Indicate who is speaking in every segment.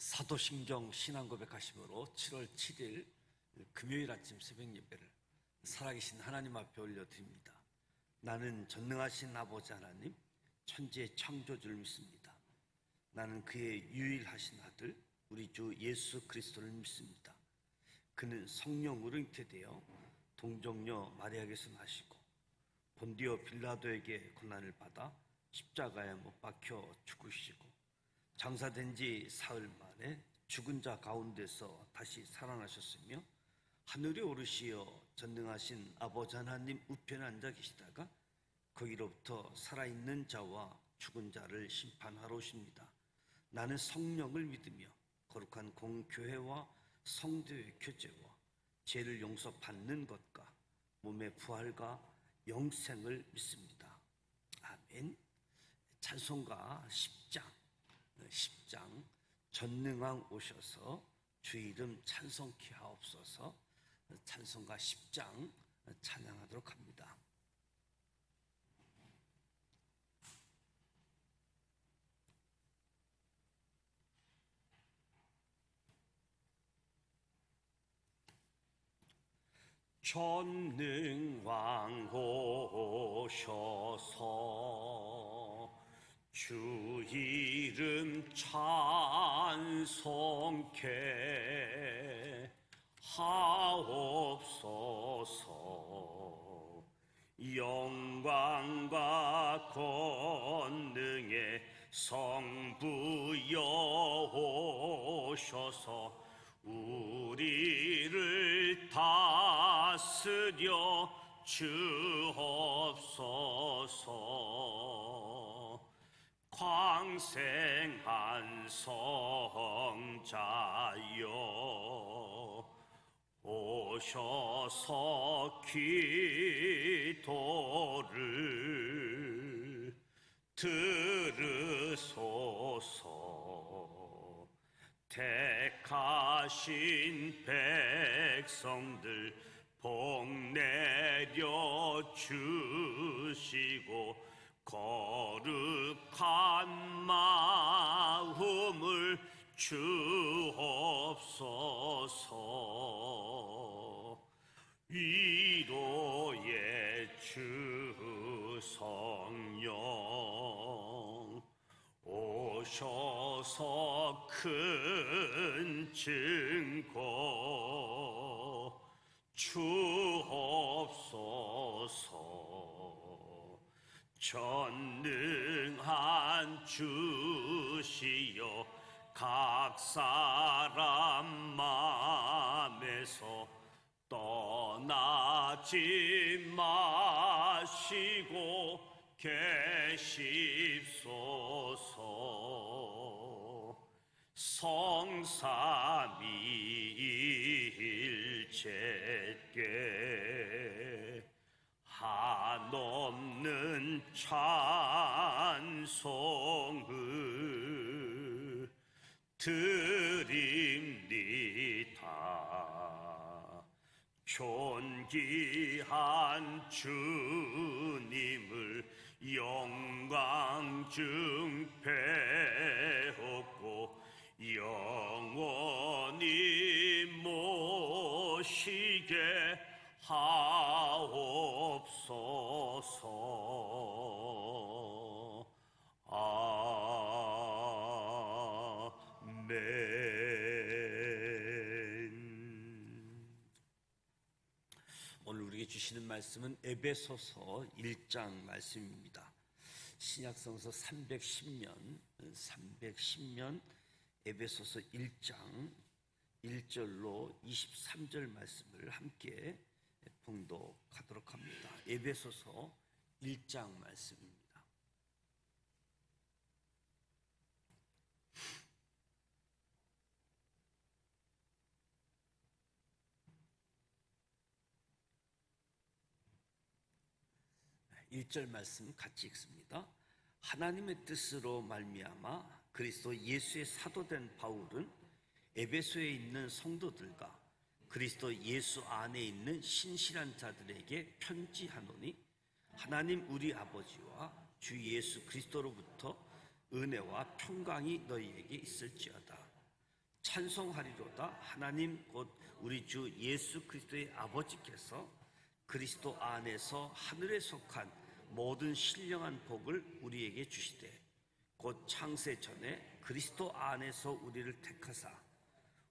Speaker 1: 사도신경 신앙고백하심으로 7월 7일 금요일 아침 새벽 예배를 살아계신 하나님 앞에 올려드립니다. 나는 전능하신 아버지 하나님, 천지의 창조주를 믿습니다. 나는 그의 유일하신 아들 우리 주 예수 그리스도를 믿습니다. 그는 성령으로 잉태되어 동정녀 마리아에게서 나시고 본디오 빌라도에게 고난을 받아 십자가에 못 박혀 죽으시고 장사된 지 사흘 만에 죽은 자 가운데서 다시 살아나셨으며 하늘에 오르시어 전능하신 아버지 하나님 우편에 앉아 계시다가 거기로부터 살아있는 자와 죽은 자를 심판하러 오십니다. 나는 성령을 믿으며 거룩한 공교회와 성도의 교제와 죄를 용서받는 것과 몸의 부활과 영생을 믿습니다. 아멘. 찬송가 10장 전능왕 오셔서 주 이름 찬송케 하옵소서. 찬송가 10장 찬양하도록 합니다. 전능왕 오셔서 주 이름 찬송케 하옵소서. 영광과 권능의 성부여 오셔서 우리를 다스려 주옵소서. 광생한 성자여 오셔서 기도를 들으소서. 택하신 백성들 복 내려 주시고 거룩한 마음을 주옵소서. 위로의 주 성령 오셔서 큰 증거 주옵소서. 전능한 주시여 각 사람 마음에서 떠나지 마시고 계십소서. 성삼위일체께 한없는 찬송을 드립니다. 존귀한 주님을 영광 중배웠고 영원히 모시게 하옵소서. 아멘. 오늘 우리에게 주시는 말씀은 에베소서 1장 말씀입니다. 신약성서 310면 에베소서 1장 1절로 23절 말씀을 함께 봉독하도록 합니다. 에베소서 1장 말씀입니다. 일 절 말씀 같이 읽습니다. 하나님의 뜻으로 말미암아 그리스도 예수의 사도된 바울은 에베소에 있는 성도들과 그리스도 예수 안에 있는 신실한 자들에게 편지하노니 하나님 우리 아버지와 주 예수 그리스도로부터 은혜와 평강이 너희에게 있을지어다. 찬송하리로다. 하나님 곧 우리 주 예수 그리스도의 아버지께서 그리스도 안에서 하늘에 속한 모든 신령한 복을 우리에게 주시되 곧 창세 전에 그리스도 안에서 우리를 택하사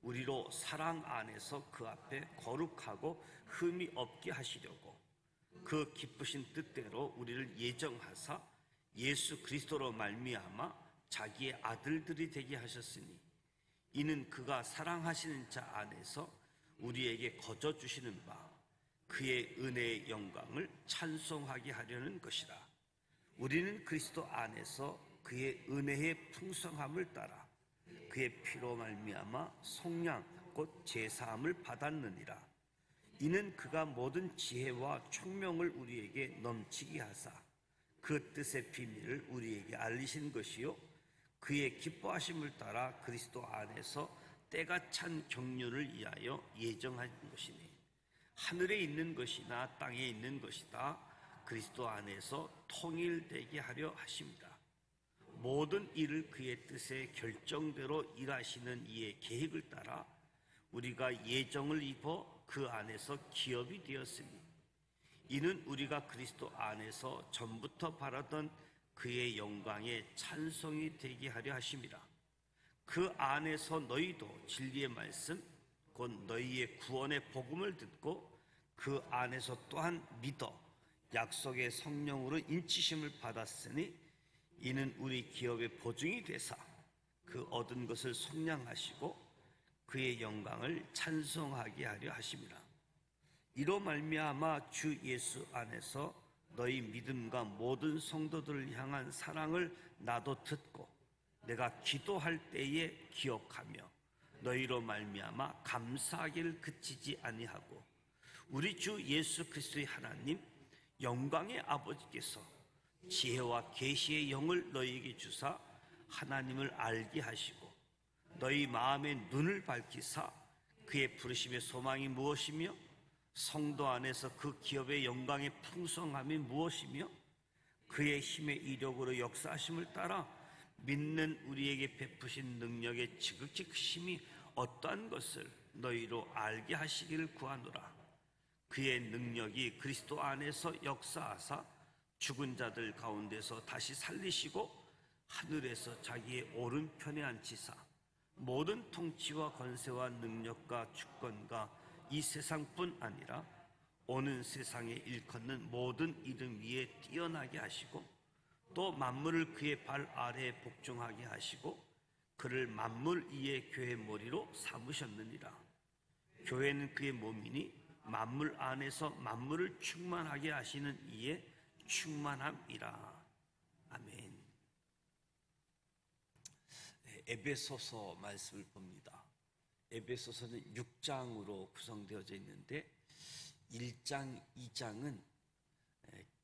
Speaker 1: 우리로 사랑 안에서 그 앞에 거룩하고 흠이 없게 하시려고 그 기쁘신 뜻대로 우리를 예정하사 예수 그리스도로 말미암아 자기의 아들들이 되게 하셨으니 이는 그가 사랑하시는 자 안에서 우리에게 거저 주시는 바 그의 은혜의 영광을 찬송하게 하려는 것이라. 우리는 그리스도 안에서 그의 은혜의 풍성함을 따라 그의 피로 말미암아 속량 곧 제사함을 받았느니라. 이는 그가 모든 지혜와 총명을 우리에게 넘치게 하사 그 뜻의 비밀을 우리에게 알리신 것이요 그의 기뻐하심을 따라 그리스도 안에서 때가 찬 경륜을 위하여 예정한 것이니 하늘에 있는 것이나 땅에 있는 것이다 그리스도 안에서 통일되게 하려 하십니다. 모든 일을 그의 뜻의 결정대로 일하시는 이의 계획을 따라 우리가 예정을 입어 그 안에서 기업이 되었으니 이는 우리가 그리스도 안에서 전부터 바라던 그의 영광의 찬송이 되게 하려 하심이라. 그 안에서 너희도 진리의 말씀 곧 너희의 구원의 복음을 듣고 그 안에서 또한 믿어 약속의 성령으로 인치심을 받았으니 이는 우리 기업의 보증이 되사 그 얻은 것을 속량하시고 그의 영광을 찬송하게 하려 하심이라. 이로 말미암아 주 예수 안에서 너희 믿음과 모든 성도들을 향한 사랑을 나도 듣고 내가 기도할 때에 기억하며 너희로 말미암아 감사하기를 그치지 아니하고 우리 주 예수 그리스도의 하나님 영광의 아버지께서 지혜와 계시의 영을 너희에게 주사 하나님을 알게 하시고 너희 마음의 눈을 밝히사 그의 부르심의 소망이 무엇이며 성도 안에서 그 기업의 영광의 풍성함이 무엇이며 그의 힘의 이력으로 역사하심을 따라 믿는 우리에게 베푸신 능력의 지극히 크심이 어떠한 것을 너희로 알게 하시기를 구하노라. 그의 능력이 그리스도 안에서 역사하사 죽은 자들 가운데서 다시 살리시고 하늘에서 자기의 오른편에 앉히사 모든 통치와 권세와 능력과 주권과 이 세상뿐 아니라 오는 세상에 일컫는 모든 이름 위에 뛰어나게 하시고 또 만물을 그의 발 아래에 복종하게 하시고 그를 만물 위의 교회 머리로 삼으셨느니라. 교회는 그의 몸이니 만물 안에서 만물을 충만하게 하시는 이의 충만함이라. 아멘. 에베소서 말씀을 봅니다. 에베소서는 6장으로 구성되어져 있는데 1장, 2장은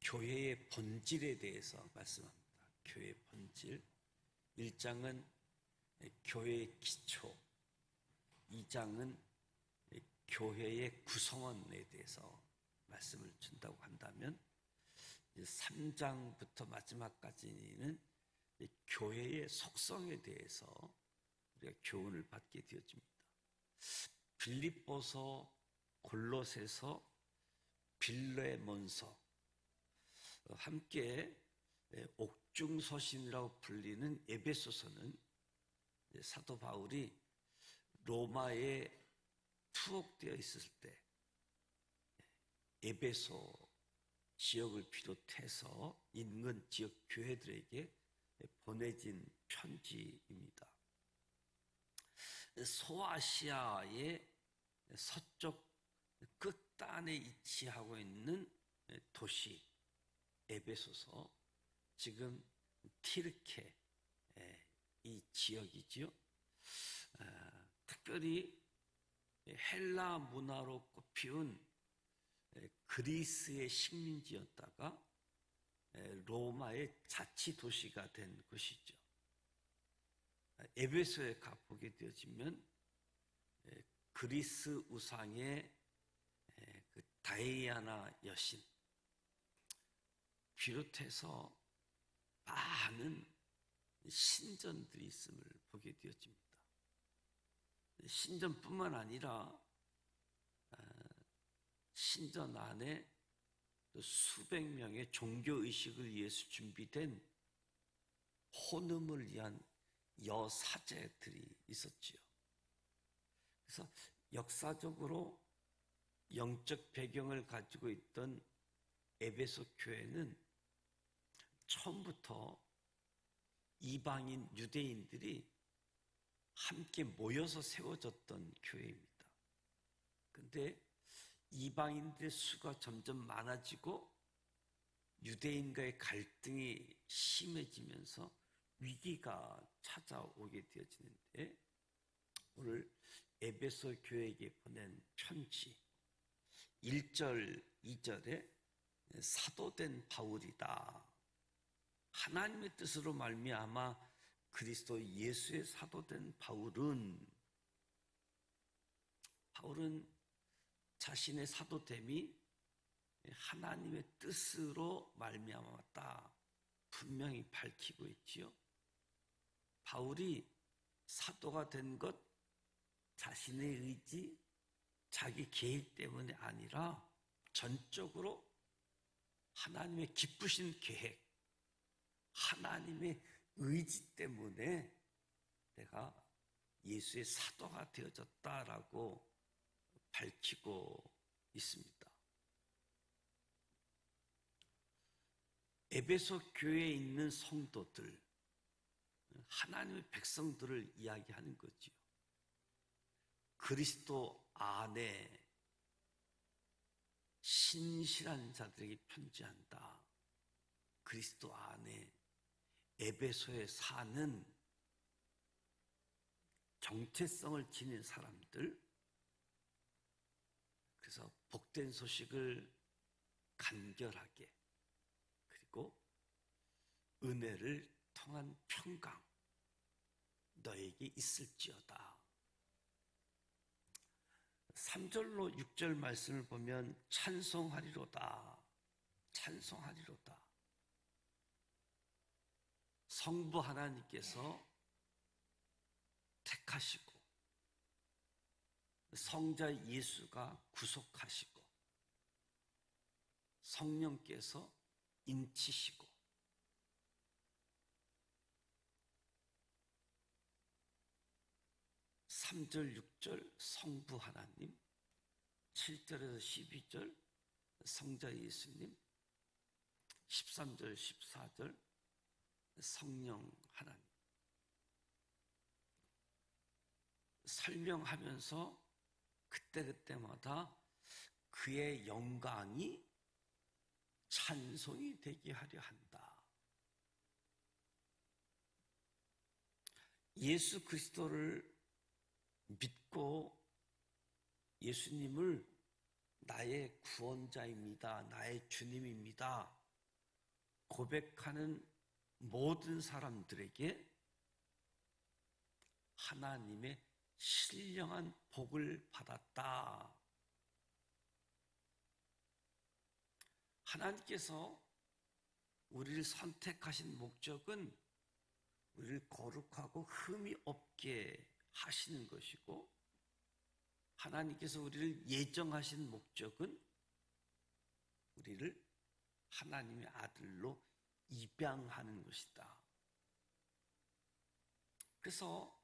Speaker 1: 교회의 본질에 대해서 말씀합니다. 교회의 본질. 1장은 교회의 기초, 2장은 교회의 구성원에 대해서 말씀을 준다고 한다면 3장부터 마지막까지는 교회의 속성에 대해서 우리가 교훈을 받게 되어집니다. 빌립보서, 골로새서, 빌레몬서 함께 옥중서신이라고 불리는 에베소서는 사도 바울이 로마에 투옥되어 있었을 때 에베소 지역을 비롯해서 인근 지역 교회들에게 보내진 편지입니다. 소아시아의 서쪽 끝단에 위치하고 있는 도시 에베소서, 지금 티르케 이 지역이지요. 특별히 헬라 문화로 꽃피운 그리스의 식민지였다가 로마의 자치 도시가 된 곳이죠. 에베소에 가보게 되어지면 그리스 우상의 그 다이아나 여신 비롯해서 많은 신전들이 있음을 보게 되어집니다. 신전뿐만 아니라 신전 안에 수백 명의 종교의식을 위해서 준비된 혼음을 위한 여사제들이 있었지요. 그래서 역사적으로 영적 배경을 가지고 있던 에베소 교회는 처음부터 이방인 유대인들이 함께 모여서 세워졌던 교회입니다. 그런데 이방인들의 수가 점점 많아지고 유대인과의 갈등이 심해지면서 위기가 찾아오게 되어지는데, 오늘 에베소 교회에게 보낸 편지 1절, 2절에 사도된 바울이다. 하나님의 뜻으로 말미암아 그리스도 예수의 사도된 바울은 자신의 사도됨이 하나님의 뜻으로 말미암았다 분명히 밝히고 있지요. 바울이 사도가 된 것 자신의 의지, 자기 계획 때문에 아니라 전적으로 하나님의 기쁘신 계획, 하나님의 의지 때문에 내가 예수의 사도가 되어졌다라고 밝히고 있습니다. 에베소 교회에 있는 성도들, 하나님의 백성들을 이야기하는 거지요. 그리스도 안에 신실한 자들에게 편지한다. 그리스도 안에 에베소에 사는 정체성을 지닌 사람들, 그래서 복된 소식을 간결하게, 그리고 은혜를 통한 평강 너에게 있을지어다. 3절로 6절 말씀을 보면 찬송하리로다. 찬송하리로다. 성부 하나님께서 택하시고 성자 예수가 구속하시고 성령께서 인치시고 3절, 6절 성부 하나님, 7절에서 12절 성자 예수님, 13절, 14절 성령 하나님. 설명하면서 그때그때마다 그의 영광이 찬송이 되게 하려 한다. 예수 그리스도를 믿고 예수님을 나의 구원자입니다, 나의 주님입니다 고백하는 모든 사람들에게 하나님의 신령한 복을 받았다. 하나님께서 우리를 선택하신 목적은 우리를 거룩하고 흠이 없게 하시는 것이고, 하나님께서 우리를 예정하신 목적은 우리를 하나님의 아들로 입양하는 것이다. 그래서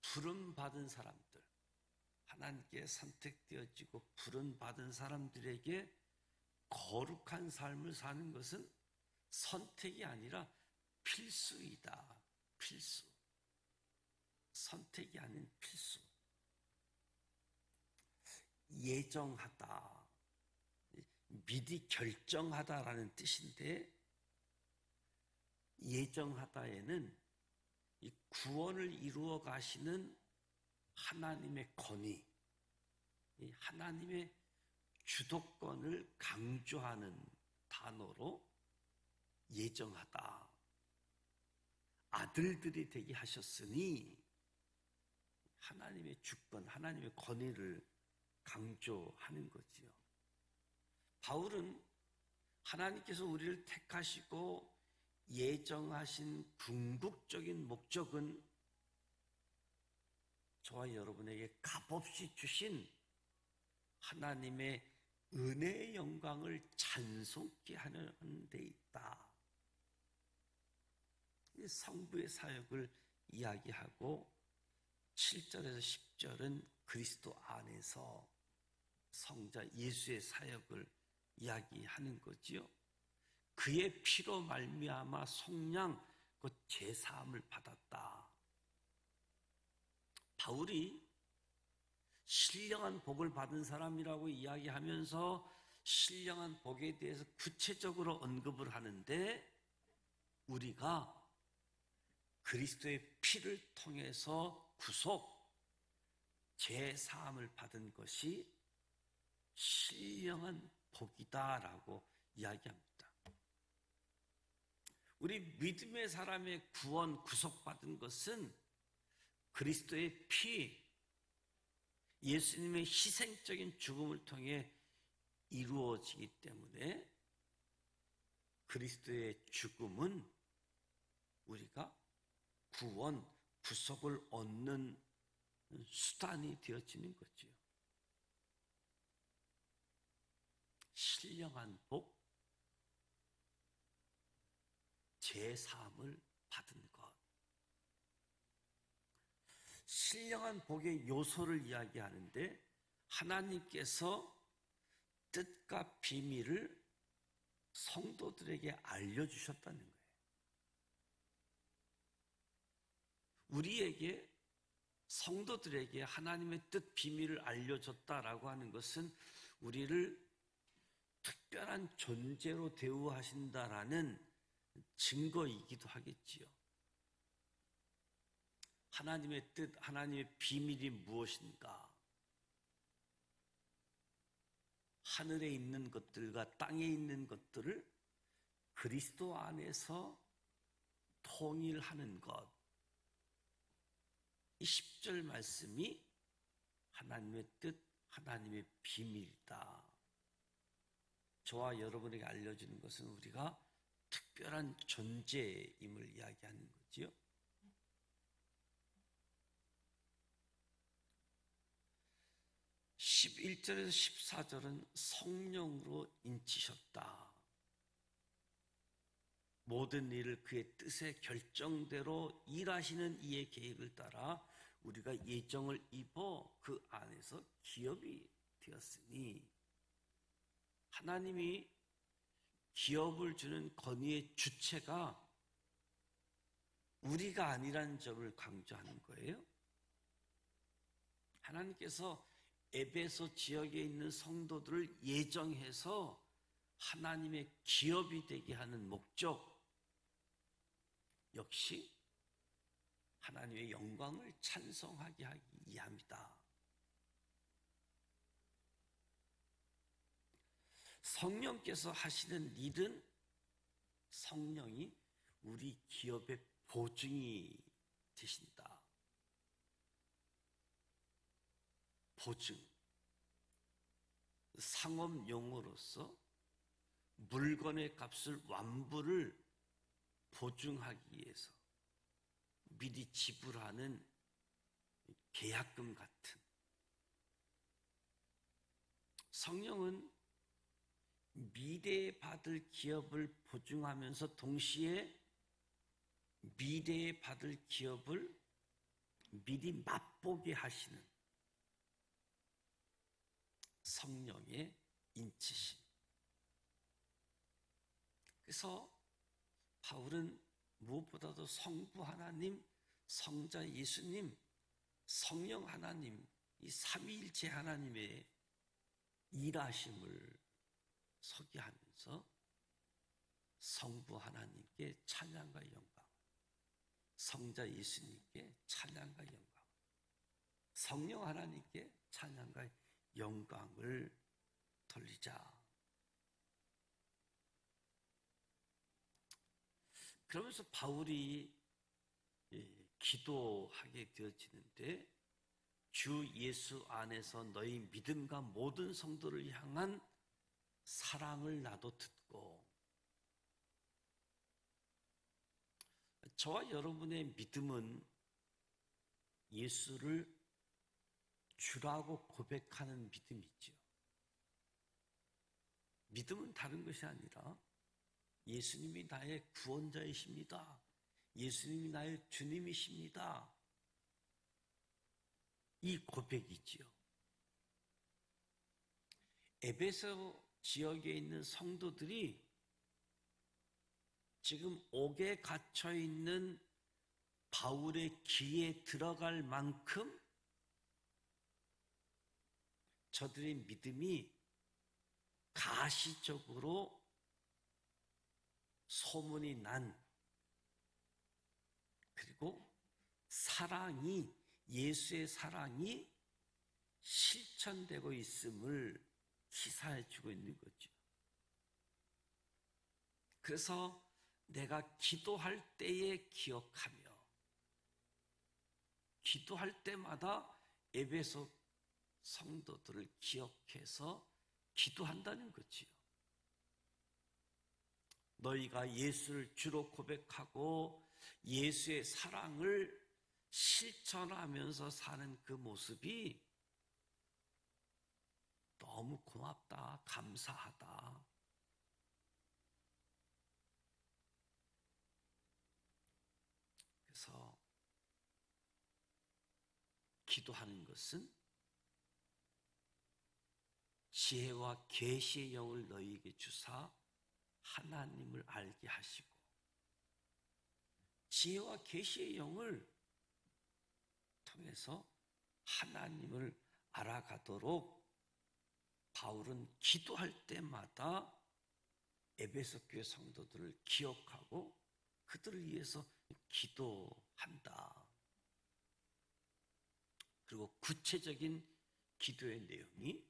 Speaker 1: 부름받은 사람들, 하나님께 선택되어지고 부름받은 사람들에게 거룩한 삶을 사는 것은 선택이 아니라 필수이다. 필수. 선택이 아닌 필수. 예정하다, 미리 결정하다라는 뜻인데, 예정하다에는 이 구원을 이루어 가시는 하나님의 권위, 이 하나님의 주도권을 강조하는 단어로 예정하다. 아들들이 되게 하셨으니 하나님의 주권, 하나님의 권위를 강조하는 거지요. 바울은 하나님께서 우리를 택하시고 예정하신 궁극적인 목적은 저와 여러분에게 값없이 주신 하나님의 은혜의 영광을 찬송케 하는 데 있다. 성부의 사역을 이야기하고 7절에서 10절은 그리스도 안에서 성자 예수의 사역을 이야기하는 거지요. 그의 피로 말미암아 속량 곧 제사함을 받았다. 바울이 신령한 복을 받은 사람이라고 이야기하면서 신령한 복에 대해서 구체적으로 언급을 하는데, 우리가 그리스도의 피를 통해서 구속, 제사함을 받은 것이 신령한 복이다라고 이야기합니다. 우리 믿음의 사람의 구원, 구속받은 것은 그리스도의 피, 예수님의 희생적인 죽음을 통해 이루어지기 때문에 그리스도의 죽음은 우리가 구원, 구속을 얻는 수단이 되어지는 거지요. 신령한 복, 제사함을 받은 것. 신령한 복의 요소를 이야기하는데, 하나님께서 뜻과 비밀을 성도들에게 알려주셨다는 거예요. 우리에게, 성도들에게 하나님의 뜻, 비밀을 알려줬다라고 하는 것은 우리를 특별한 존재로 대우하신다라는 증거이기도 하겠지요. 하나님의 뜻, 하나님의 비밀이 무엇인가? 하늘에 있는 것들과 땅에 있는 것들을 그리스도 안에서 통일하는 것. 이 10절 말씀이 하나님의 뜻, 하나님의 비밀이다. 저와 여러분에게 알려주는 것은 우리가 특별한 존재임을 이야기하는 거지요. 11절에서 14절은 성령으로 인치셨다. 모든 일을 그의 뜻의 결정대로 일하시는 이의 계획을 따라 우리가 예정을 입어 그 안에서 기업이 되었으니, 하나님이 기업을 주는 권위의 주체가 우리가 아니라는 점을 강조하는 거예요. 하나님께서 에베소 지역에 있는 성도들을 예정해서 하나님의 기업이 되게 하는 목적, 역시 하나님의 영광을 찬송하게 하기 위함이다. 성령께서 하시는 일은 성령이 우리 기업의 보증이 되신다. 보증, 상업 용어로서 물건의 값을 완부를 보증하기 위해서 미리 지불하는 계약금 같은, 성령은 미래에 받을 기업을 보증하면서 동시에 미래에 받을 기업을 미리 맛보게 하시는 성령의 인치심. 그래서 바울은 무엇보다도 성부 하나님, 성자 예수님, 성령 하나님, 이 삼위일체 하나님의 일하심을 소개하면서 성부 하나님께 찬양과 영광, 성자 예수님께 찬양과 영광, 성령 하나님께 찬양과 영광을 돌리자. 그러면서 바울이 기도하게 되어지는데, 주 예수 안에서 너희 믿음과 모든 성도를 향한 사랑을 나도 듣고, 저와 여러분의 믿음은 예수를 주라고 고백하는 믿음이죠. 믿음은 다른 것이 아니라 예수님이 나의 구원자이십니다. 예수님이 나의 주님이십니다. 이 고백이지요. 에베소 지역에 있는 성도들이 지금 옥에 갇혀 있는 바울의 귀에 들어갈 만큼 저들의 믿음이 가시적으로 소문이 난, 그리고 사랑이, 예수의 사랑이 실천되고 있음을 시사해 주고 있는 거죠. 그래서 내가 기도할 때에 기억하며 기도할 때마다 에베소 성도들을 기억해서 기도한다는 거지요. 너희가 예수를 주로 고백하고 예수의 사랑을 실천하면서 사는 그 모습이 너무 고맙다, 감사하다. 그래서 기도하는 것은 지혜와 계시의 영을 너희에게 주사 하나님을 알게 하시고, 지혜와 계시의 영을 통해서 하나님을 알아가도록 바울은 기도할 때마다 에베소 교회 성도들을 기억하고 그들을 위해서 기도한다. 그리고 구체적인 기도의 내용이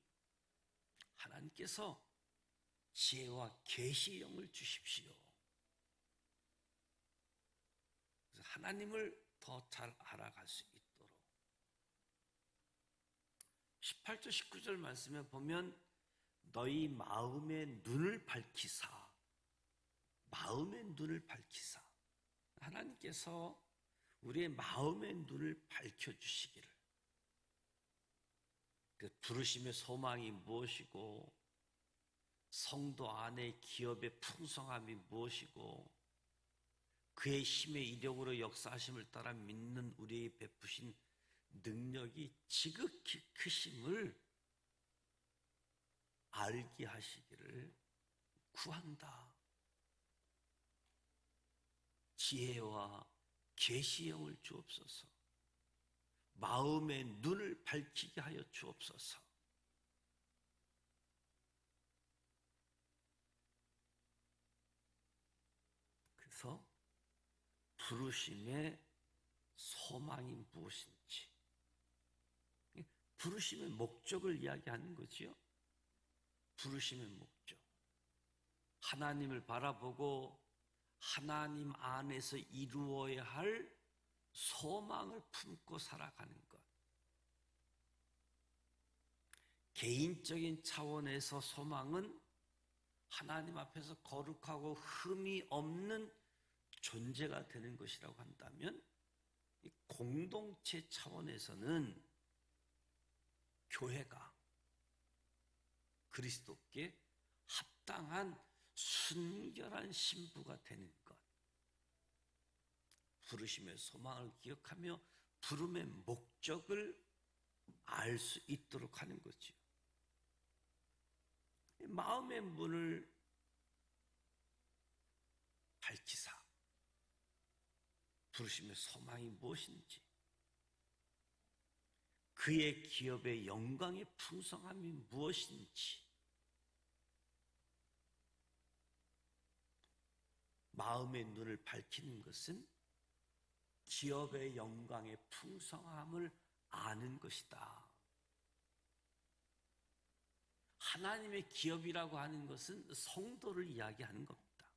Speaker 1: 하나님께서 지혜와 계시의 영을 주십시오. 그래서 하나님을 더 잘 알아갈 수 있도록. 18절 19절 말씀에 보면 너희 마음의 눈을 밝히사, 마음의 눈을 밝히사, 하나님께서 우리의 마음의 눈을 밝혀주시기를, 그 부르심의 소망이 무엇이고 성도 안의 기업의 풍성함이 무엇이고 그의 힘의 이력으로 역사하심을 따라 믿는 우리의 베푸신 능력이 지극히 크심을 알게 하시기를 구한다. 지혜와 계시의 영을 주옵소서. 마음의 눈을 밝히게 하여 주옵소서. 그래서 부르심의 소망이 무엇인지, 부르심의 목적을 이야기하는 거지요. 부르심의 목적, 하나님을 바라보고 하나님 안에서 이루어야 할 소망을 품고 살아가는 것. 개인적인 차원에서 소망은 하나님 앞에서 거룩하고 흠이 없는 존재가 되는 것이라고 한다면, 공동체 차원에서는 교회가 그리스도께 합당한 순결한 신부가 되는 것, 부르심의 소망을 기억하며 부름의 목적을 알 수 있도록 하는 거죠. 마음의 문을 밝히사, 부르심의 소망이 무엇인지, 그의 기업의 영광의 풍성함이 무엇인지, 마음의 눈을 밝히는 것은 기업의 영광의 풍성함을 아는 것이다. 하나님의 기업이라고 하는 것은 성도를 이야기하는 겁니다.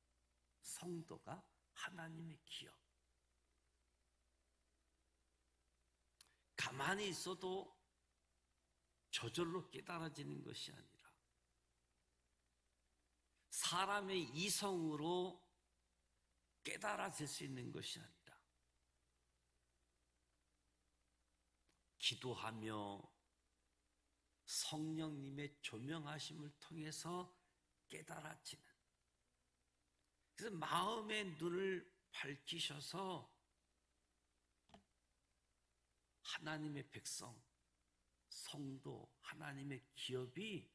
Speaker 1: 성도가 하나님의 기업. 가만히 있어도 저절로 깨달아지는 것이 아니라 사람의 이성으로 깨달아질 수 있는 것이 아니라 기도하며 성령님의 조명하심을 통해서 깨달아지는, 그래서 마음의 눈을 밝히셔서 하나님의 백성, 성도, 하나님의 기업이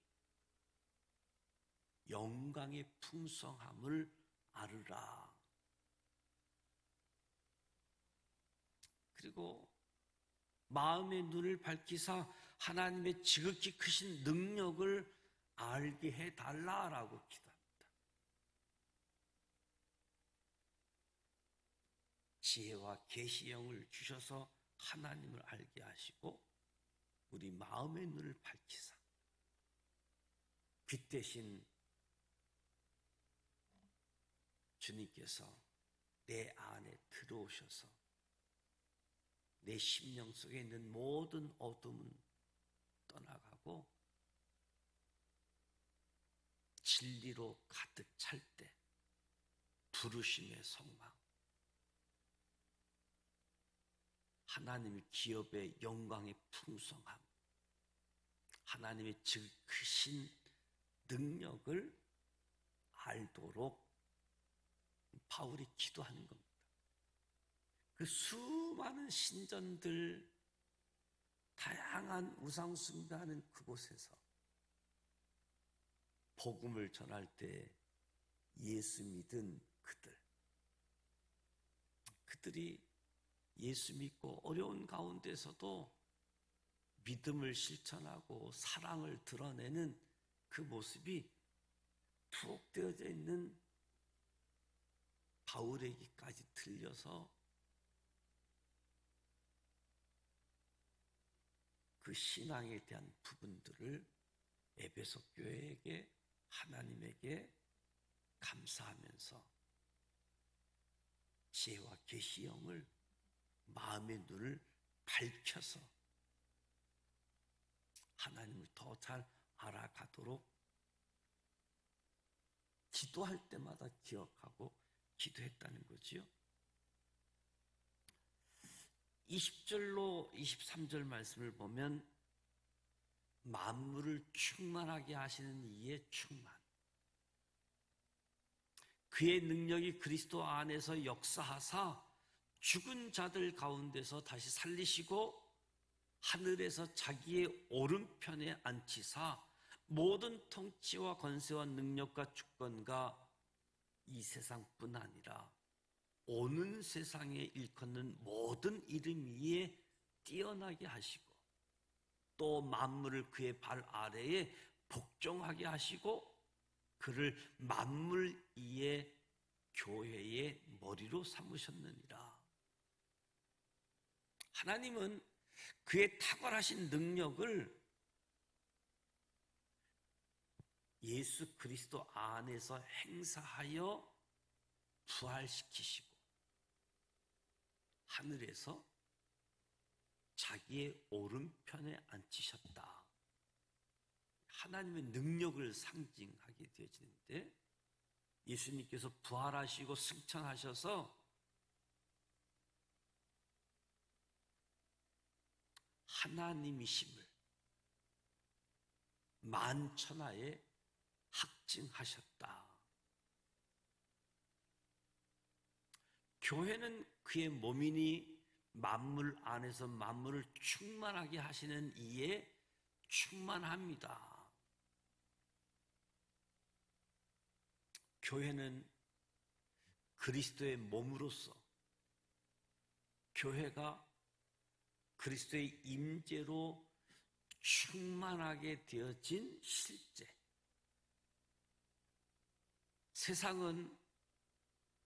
Speaker 1: 영광의 풍성함을 아르라. 그리고 마음의 눈을 밝히사 하나님의 지극히 크신 능력을 알게 해달라라고 기도합니다. 지혜와 계시형을 주셔서 하나님을 알게 하시고 우리 마음의 눈을 밝히사 빛 대신 주님께서 내 안에 들어오셔서 내 심령 속에 있는 모든 어둠은 떠나가고 진리로 가득 찰 때 부르심의 소망, 하나님의 기업의 영광의 풍성함, 하나님의 크신 능력을 알도록 바울이 기도하는 겁니다. 그 수많은 신전들, 다양한 우상 숭배하는 그곳에서 복음을 전할 때 예수 믿은 그들이 예수 믿고 어려운 가운데서도 믿음을 실천하고 사랑을 드러내는 그 모습이 투옥되어져 있는 바울에게까지 들려서 그 신앙에 대한 부분들을 에베소 교회에게, 하나님에게 감사하면서 지혜와 계시형을, 마음의 눈을 밝혀서 하나님을 더 잘 알아가도록 기도할 때마다 기억하고 기도했다는 거지요. 20절로 23절 말씀을 보면 만물을 충만하게 하시는 이의 충만, 그의 능력이 그리스도 안에서 역사하사 죽은 자들 가운데서 다시 살리시고 하늘에서 자기의 오른편에 앉히사 모든 통치와 권세와 능력과 주권과 이 세상뿐 아니라 오는 세상에 일컫는 모든 이름 위에 뛰어나게 하시고 또 만물을 그의 발 아래에 복종하게 하시고 그를 만물 위에 교회의 머리로 삼으셨느니라. 하나님은 그의 탁월하신 능력을 예수 그리스도 안에서 행사하여 부활시키시고 하늘에서 자기의 오른편에 앉히셨다. 하나님의 능력을 상징하게 되어지는데 예수님께서 부활하시고 승천하셔서 하나님이심을 만천하에 확증하셨다. 교회는 그의 몸이니 만물 안에서 만물을 충만하게 하시는 이에 충만합니다. 교회는 그리스도의 몸으로서 교회가 그리스도의 임재로 충만하게 되어진 실제. 세상은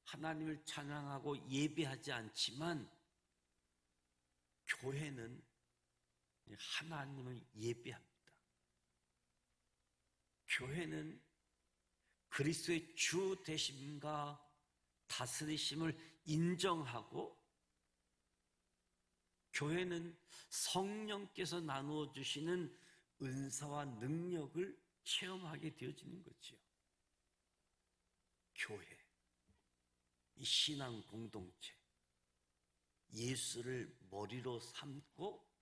Speaker 1: 하나님을 찬양하고 예배하지 않지만 교회는 하나님을 예배합니다. 교회는 그리스도의 주 되심과 다스리심을 인정하고 교회는 성령께서 나누어 주시는 은사와 능력을 체험하게 되어지는 거지요. 교회, 이 신앙 공동체, 예수를 머리로 삼고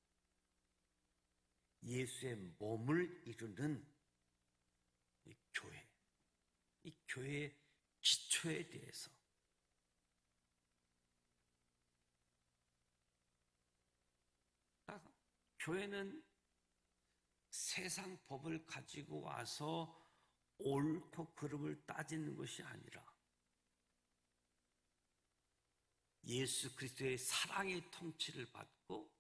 Speaker 1: 예수의 몸을 이루는 이 교회, 이 교회의 기초에 대해서 교회는 세상 법을 가지고 와서 옳고 그름을 따지는 것이 아니라 예수 그리스도의 사랑의 통치를 받고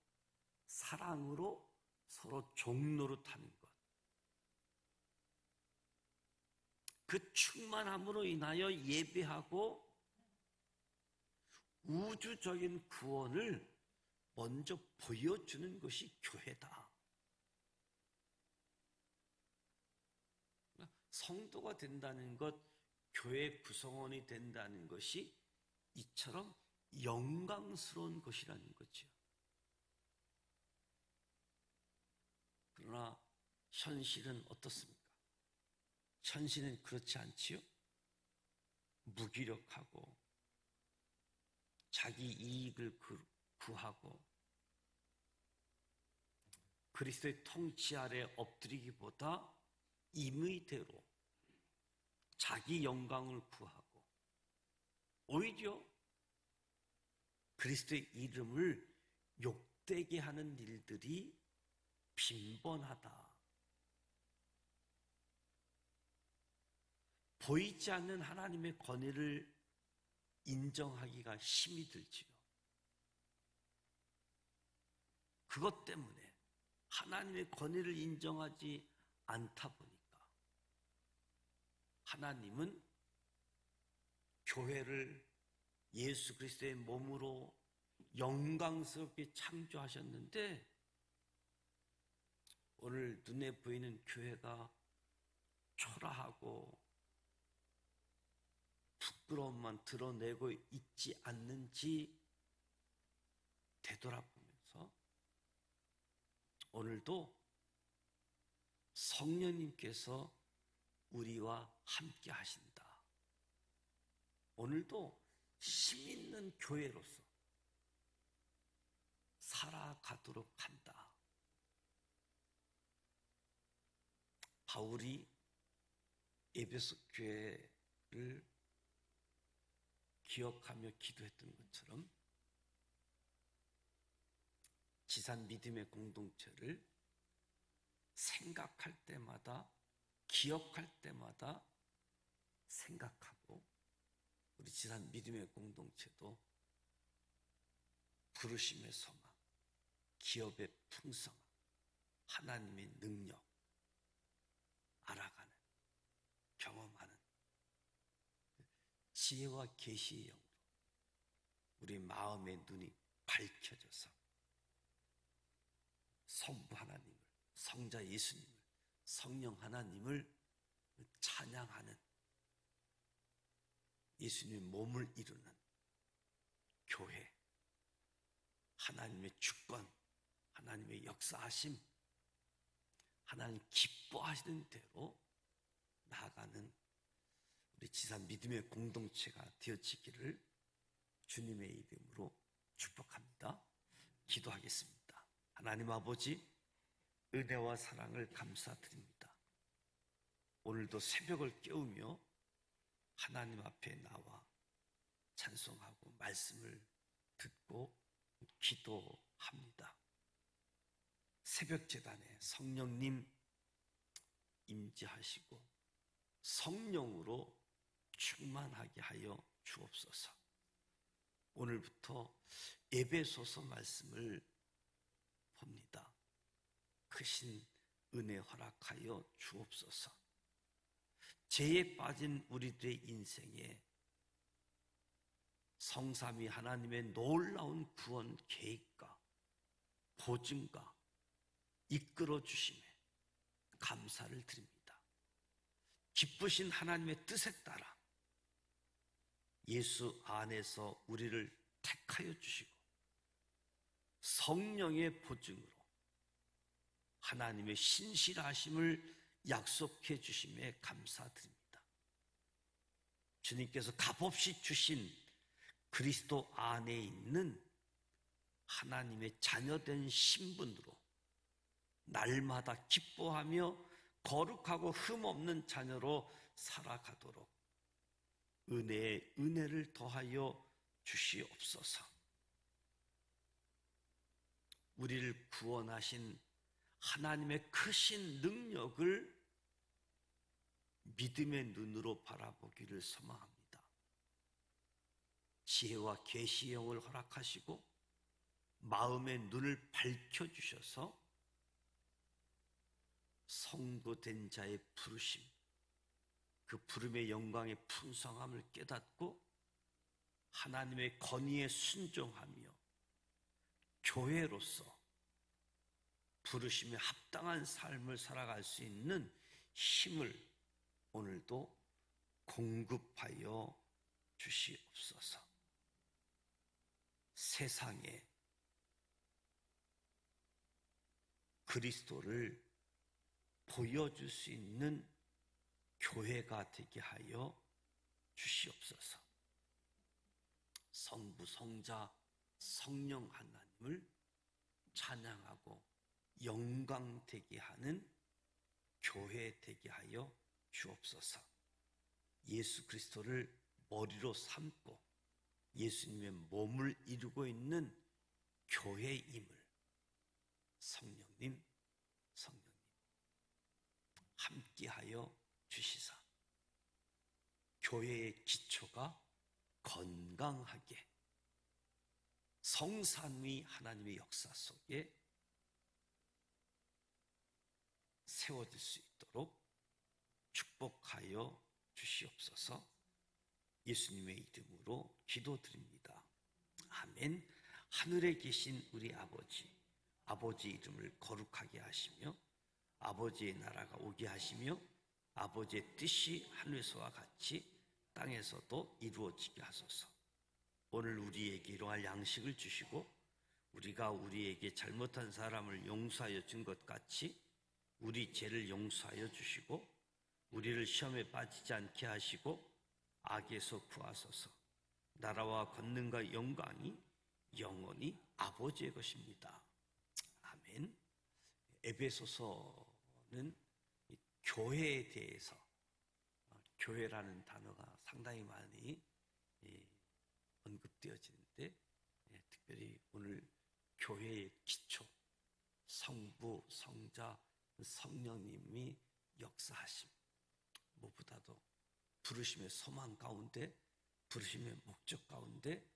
Speaker 1: 사랑으로 서로 종노릇하는 것. 그 충만함으로 인하여 예배하고 우주적인 구원을 먼저 보여주는 것이 교회다. 성도가 된다는 것, 교회 구성원이 된다는 것이 이처럼 영광스러운 것이라는 거죠. 그러나 현실은 어떻습니까? 현실은 그렇지 않지요? 무기력하고 자기 이익을 구하고 그리스도의 통치 아래 엎드리기보다 임의대로 자기 영광을 구하고 오히려 그리스도의 이름을 욕되게 하는 일들이 빈번하다. 보이지 않는 하나님의 권위를 인정하기가 힘이 들지요. 그것 때문에 하나님의 권위를 인정하지 않다 보니까 하나님은 교회를 예수 그리스도의 몸으로 영광스럽게 창조하셨는데 오늘 눈에 보이는 교회가 초라하고 부끄러움만 드러내고 있지 않는지 되돌아보면서 오늘도 성령님께서 우리와 함께 하신다. 오늘도 힘 있는 교회로서 살아가도록 한다. 바울이 에베소 교회를 기억하며 기도했던 것처럼 지산 믿음의 공동체를 생각할 때마다 기억할 때마다 생각하고 우리 지산 믿음의 공동체도 부르심의 소망, 기업의 풍성, 하나님의 능력 알아가는, 경험하는 지혜와 계시의 영으로 우리 마음의 눈이 밝혀져서 성부 하나님을, 성자 예수님을, 성령 하나님을 찬양하는 예수님의 몸을 이루는 교회, 하나님의 주권, 하나님의 역사하심, 하나님 기뻐하시는 대로 나아가는 우리 지산 믿음의 공동체가 되어지기를 주님의 이름으로 축복합니다. 기도하겠습니다. 하나님 아버지, 은혜와 사랑을 감사드립니다. 오늘도 새벽을 깨우며 하나님 앞에 나와 찬송하고 말씀을 듣고 기도합니다. 새벽 제단에 성령님 임재하시고 성령으로 충만하게 하여 주옵소서. 오늘부터 에베소서 말씀을 봅니다. 크신 은혜 허락하여 주옵소서. 죄에 빠진 우리들의 인생에 성삼위 하나님의 놀라운 구원 계획과 보증과 이끌어 주심에 감사를 드립니다. 기쁘신 하나님의 뜻에 따라 예수 안에서 우리를 택하여 주시고 성령의 보증으로 하나님의 신실하심을 약속해 주심에 감사드립니다. 주님께서 값없이 주신 그리스도 안에 있는 하나님의 자녀된 신분으로 날마다 기뻐하며 거룩하고 흠없는 자녀로 살아가도록 은혜에 은혜를 더하여 주시옵소서. 우리를 구원하신 하나님의 크신 능력을 믿음의 눈으로 바라보기를 소망합니다. 지혜와 계시의 영을 허락하시고 마음의 눈을 밝혀주셔서 성도된 자의 부르심, 그 부름의 영광의 풍성함을 깨닫고 하나님의 건의에 순종하며 교회로서 부르심에 합당한 삶을 살아갈 수 있는 힘을 오늘도 공급하여 주시옵소서. 세상에 그리스도를 보여줄 수 있는 교회가 되게 하여 주시옵소서. 성부, 성자, 성령 하나님을 찬양하고 영광 되게 하는 교회 되게 하여 주옵소서. 예수 그리스도를 머리로 삼고 예수님의 몸을 이루고 있는 교회임을 성령님 함께하여 주시사 교회의 기초가 건강하게 성삼위 하나님의 역사 속에 세워질 수 있도록 축복하여 주시옵소서. 예수님의 이름으로 기도드립니다. 아멘. 하늘에 계신 우리 아버지 이름을 거룩하게 하시며 아버지의 나라가 오게 하시며 아버지의 뜻이 하늘에서와 같이 땅에서도 이루어지게 하소서. 오늘 우리에게 일용할 양식을 주시고 우리가 우리에게 잘못한 사람을 용서하여 준 것 같이 우리 죄를 용서하여 주시고 우리를 시험에 빠지지 않게 하시고 악에서 구하소서. 나라와 권능과 영광이 영원히 아버지의 것입니다. 아멘. 에베소서는 교회에 대해서 교회라는 단어가 상당히 많이 언급되어지는데 특별히 오늘 교회의 기초 성부, 성자, 성령님이 역사하심, 무엇보다도 부르심의 소망 가운데 부르심의 목적 가운데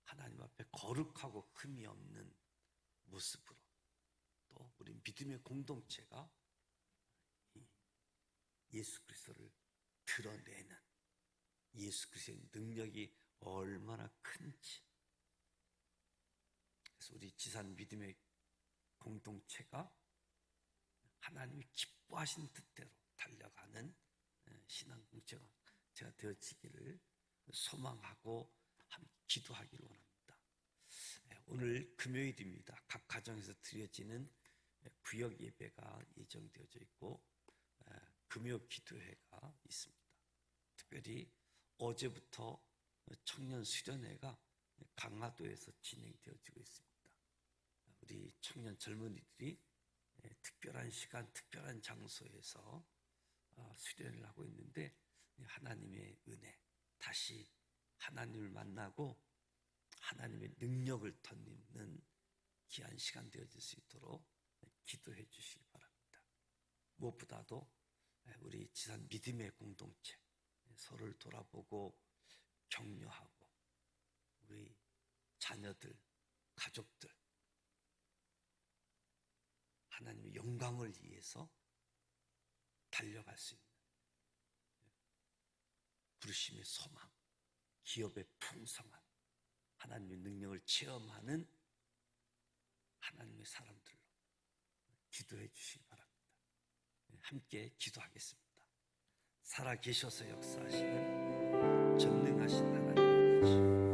Speaker 1: 하나님 앞에 거룩하고 흠이 없는 모습으로 또 우리 믿음의 공동체가 예수 그리스도를 드러내는 예수 그리스도의 능력이 얼마나 큰지, 그래서 우리 지산 믿음의 공동체가 하나님이 기뻐하신 뜻대로 달려가는 신앙 공동체가 제가 되어지기를 소망하고 함께 기도하기를 원합니다. 오늘 금요일입니다. 각 가정에서 드려지는 구역 예배가 예정되어져 있고 금요 기도회가 있습니다. 특별히 어제부터 청년 수련회가 강화도에서 진행되어지고 있습니다. 우리 청년 젊은이들이 특별한 시간, 특별한 장소에서 수련을 하고 있는데 하나님의 은혜, 다시 하나님을 만나고 하나님의 능력을 덧입는 귀한 시간 되어질 수 있도록 기도해 주시기 바랍니다. 무엇보다도 우리 지산 믿음의 공동체 서로를 돌아보고 격려하고 우리 자녀들, 가족들 하나님의 영광을 위해서 달려갈 수 있는 부르심의 소망, 기업의 풍성한 하나님의 능력을 체험하는 하나님의 사람들로 기도해 주시기 바랍니다. 함께 기도하겠습니다. 살아계셔서 역사하시는 전능하신 하나님 아버지,